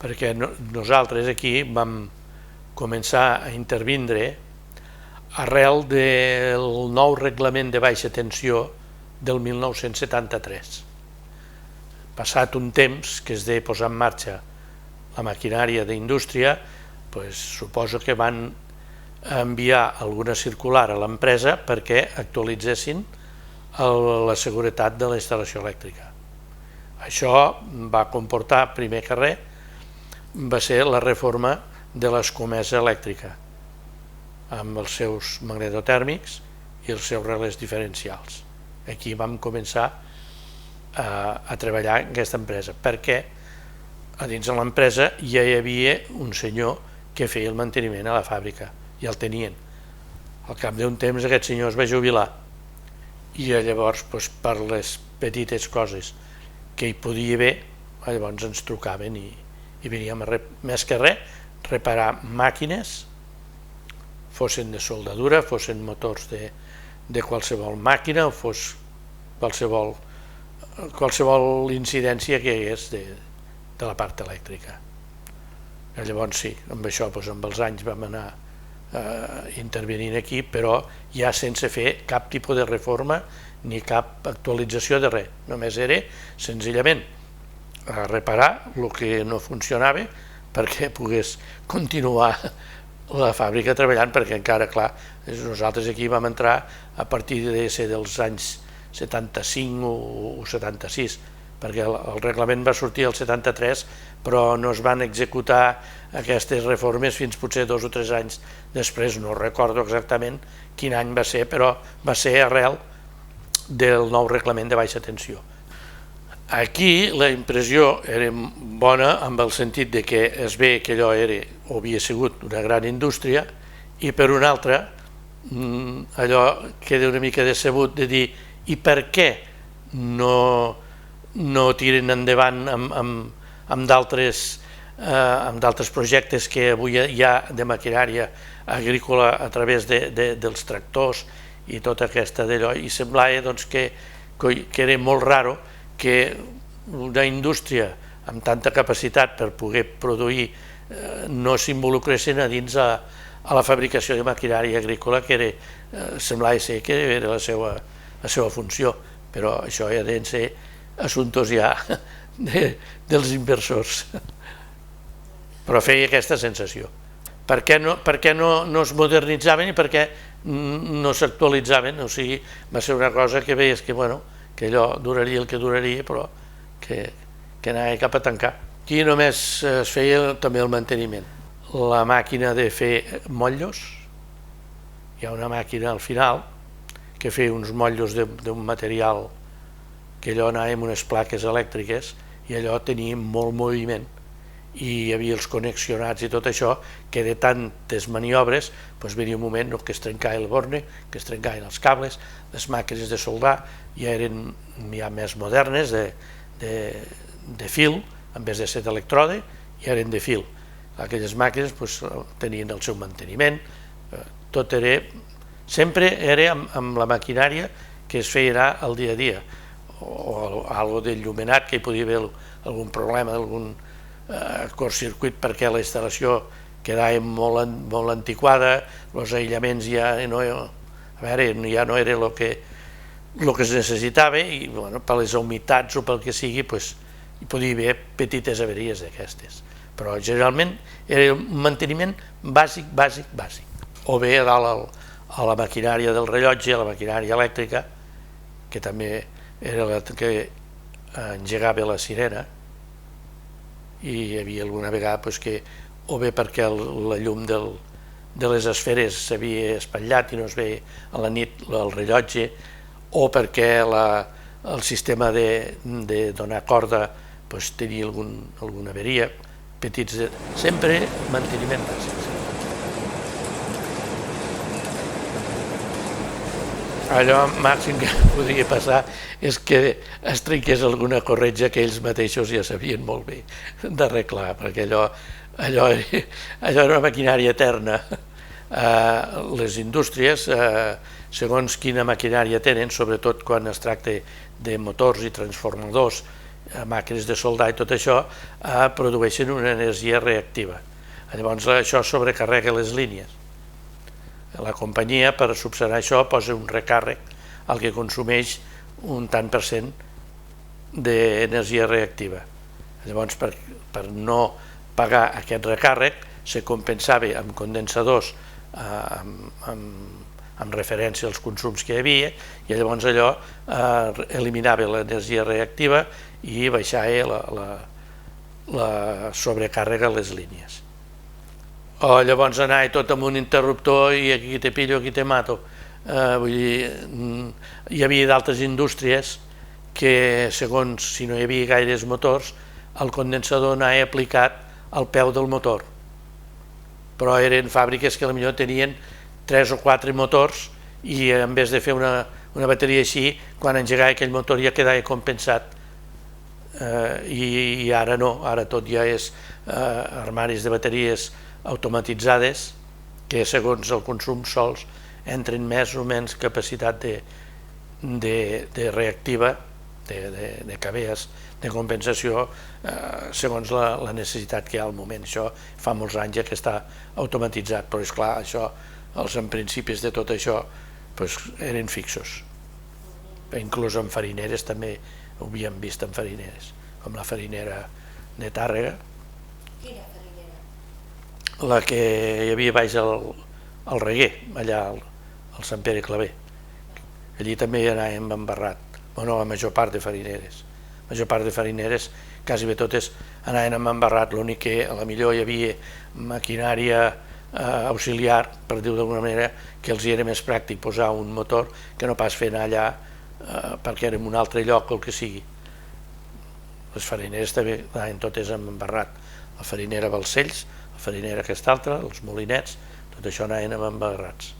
perquè nosaltres aquí vam començar a intervindre arrel del nou reglament de baixa tensió del 1973. Passat un temps que es de posar en marxa la maquinària d'indústria, suposo que van enviar alguna circular a l'empresa perquè actualitzessin la seguretat de la instal·lació elèctrica. Això va comportar, primer que res, va ser la reforma de l'escomesa elèctrica amb els seus magnetotèrmics i els seus relés diferencials. Aquí vam començar a treballar en aquesta empresa perquè a dins de l'empresa ja hi havia un senyor que feia el manteniment a la fàbrica, ja el tenien. Al cap d'un temps aquest senyor es va jubilar i llavors per les petites coses que hi podia haver, llavors ens trucaven i veníem més que res reparar màquines, fossin de soldadura, fossin motors de qualsevol màquina o fos qualsevol incidència que hi hagués de la part elèctrica. Llavors sí, amb això amb els anys vam anar intervenint aquí, però ja sense fer cap tipus de reforma ni cap actualització de res, només era senzillament reparar el que no funcionava perquè pogués continuar la fàbrica treballant, perquè encara, clar, nosaltres aquí vam entrar a partir dels anys 75 o 76, perquè el reglament va sortir el 73, però no es van executar aquestes reformes fins potser 2 o 3 anys després, no recordo exactament quin any va ser, però va ser arrel del nou reglament de baixa tensió. Aquí la impressió era bona en el sentit de que es ve que allò era o havia sigut una gran indústria i per una altra allò queda una mica decebut de dir i per què no tiren endavant amb d'altres projectes que avui hi ha de maquinària agrícola a través dels tractors i tota aquesta d'allò, i semblava que era molt raro que una indústria amb tanta capacitat per poder produir no s'involucressin a dins a la fabricació de maquinària agrícola, que semblava ser que era la seva funció, però això ja deuen ser assumptes ja dels inversors. Però feia aquesta sensació. Per què no es modernitzaven i per què no s'actualitzaven? O sigui, va ser una cosa que veies que allò duraria el que duraria, però que anava cap a tancar. Aquí només es feia també el manteniment. La màquina de fer motllos, hi ha una màquina al final que feia uns motllos d'un material que allò anava amb unes plaques elèctriques i allò tenia molt moviment i hi havia els connexionats i tot això, que de tantes maniobres venia un moment que es trencava el borne, que es trencaven els cables, les màquines de soldar ja eren més modernes, de fil, en vez de ser d'electrode, ja eren de fil. Aquelles màquines tenien el seu manteniment, tot era, sempre era amb la maquinària que es feia anar al dia a dia, o algo d'enllumenat, que hi podia haver algun problema, algun curtcircuit perquè la instal·lació quedava molt antiquada, els aïllaments ja no era el que es necessitava i per les humitats o pel que sigui hi podia haver petites averies d'aquestes, però generalment era un manteniment bàsic, o bé a dalt a la maquinària del rellotge, a la maquinària elèctrica, que també era la que engegava la sirena, i hi havia alguna vegada que o bé perquè la llum de les esferes s'havia espatllat i no es veia a la nit el rellotge, o perquè el sistema de donar corda tenia alguna averia, petits, sempre manteniment bàsic. Allò màxim que podria passar és que es trenqués alguna corretja que ells mateixos ja sabien molt bé d'arreglar, perquè allò era una maquinària eterna. Les indústries, segons quina maquinària tenen, sobretot quan es tracta de motors i transformadors màquines de soldar i tot això, produeixen una energia reactiva. Llavors això sobrecarrega les línies. La companyia, per subsanar això, posa un recàrrec al que consumeix un tant per cent d'energia reactiva. Llavors, per no pagar aquest recàrrec, se compensava amb condensadors amb referència als consums que hi havia, i llavors allò eliminava l'energia reactiva i baixava la sobrecàrrega a les línies. O llavors anava tot amb un interruptor i aquí te pillo, aquí te mato. Vull dir, hi havia d'altres indústries que, segons si no hi havia gaires motors, el condensador anava aplicat al peu del motor. Però eren fàbriques que potser tenien 3 o 4 motors i en vez de fer una bateria així, quan engegava aquell motor ja quedava compensat. I ara no, ara tot ja és armaris de bateries automatitzades que segons el consum sols entren més o menys capacitat de reactiva, de cabees, de compensació segons la necessitat que hi ha al moment. Això fa molts anys que està automatitzat, però és clar, els principis de tot això eren fixos. Inclús en farineres també ho havíem vist, en farineres, com la farinera de Tàrrega. Quina farinera? La que hi havia baix al Reguer, allà al Sant Pere Claver. Allí també hi anàvem embarrat. Bueno, la major part de farineres. La major part de farineres, quasi bé totes, anaven amb embarrat. L'únic que potser hi havia maquinària auxiliar, per dir-ho d'alguna manera, que els era més pràctic posar un motor que no pas fer anar allà perquè era en un altre lloc o el que sigui. Les farineres també anaven totes amb embarrat. La farinera Balcells, la farinera aquesta altra, els molinets, tot això anaven amb embarrats.